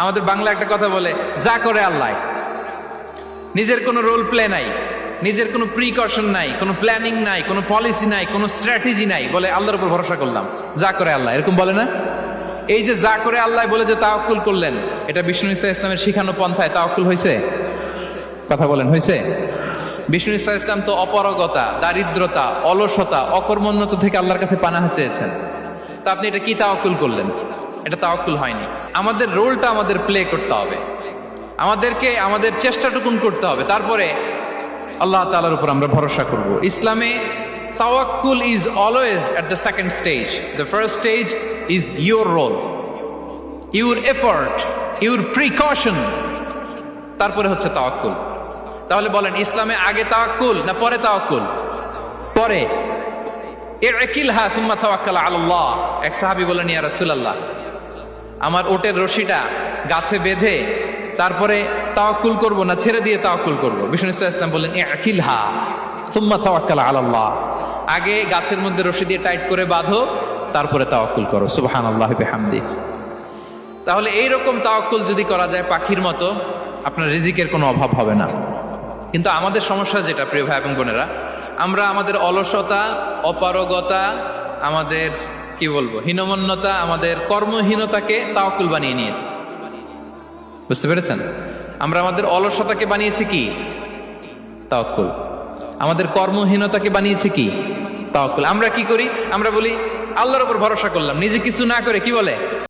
আমাদের বাংলা একটা কথা বলে, যা করে আল্লাহ। নিজের কোনো রোল প্লে নাই, নিজের কোনো প্রিকশন নাই, কোনো প্ল্যানিং নাই, কোনো পলিসি নাই, কোনো স্ট্র্যাটেজি নাই, বলে আল্লাহর উপর ভরসা করলাম, যা করে আল্লাহ। এরকম বলে না? এই যে যা করে আল্লাহ বলে যে তাওয়াক্কুল করলেন, এটা বিষ্ণু ইসা ইসলামের শিখানো পন্থায় তাওয়াক্কুল হয়েছে? কথা বলেন, হয়েছে? বিষ্ণু ইসা ইসলাম তো অপারগতা, দারিদ্রতা, অলসতা, অকর্মণ্যতা থেকে আল্লাহর কাছে পানাহ চেয়েছেন। তা আপনি এটা কি তাওয়াক্কুল করলেন? এটা তাওয়াক্কুল হয়নি। আমাদের রোলটা আমাদের প্লে করতে হবে, আমাদেরকে আমাদের চেষ্টাটুকুন করতে হবে, তারপরে আল্লাহ তাআলার উপর আমরা ভরসা করব। ইসলামে তাওয়াক্কুল is always at the second stage. The first stage is your role, your effort, your precaution, তারপরে হচ্ছে তাওয়াক্কুল। তাহলে বলেন, ইসলামে আগে তাওয়াক্কুল না পরে তাওয়াক্কুল? পরে। ইকিলহা সুম্মা তাওয়াক্কাল আলাল্লাহ। এক সাহাবী বলেন, ইয়া রাসূলুল্লাহ, আমার ওটের রশিটা গাছে বেঁধে তারপরে তাওয়াক্কুল করব না ছেড়ে দিয়ে তাওয়াক্কুল করব? বিষ্ণু ইসলাম বললেন, ইকিলহা সুম্মা তাওয়াক্কাল আলাল্লাহ। আগে গাছের মধ্যে রশি দিয়ে টাইট করে বাঁধো, তারপরে তাওয়াক্কুল করো। সুবহানাল্লাহি বিহামদি। তাহলে এইরকম তাওয়াক্কুল যদি করা যায় পাখির মতো, আপনার রিজিকের কোনো অভাব হবে না। কিন্তু আমাদের সমস্যা যেটা, প্রিয় ভাই এবং বোনেরা, আমরা আমাদের অলসতা, অপারগতা, আমাদের কি বলবো হীনমন্যতা, আমাদের কর্মহীনতাকে তাওয়াক্কুল বানিয়ে নিয়েছি। বুঝতে পেরেছেন? আমরা আমাদের অলসতাকে বানিয়েছি কি? তাওয়াক্কুল। আমাদের কর্মহীনতাকে বানিয়েছি কি? তাওয়াক্কুল। আমরা কি করি? আমরা বলি আল্লাহর উপর ভরসা করলাম, নিজে কিছু না করে কি বলে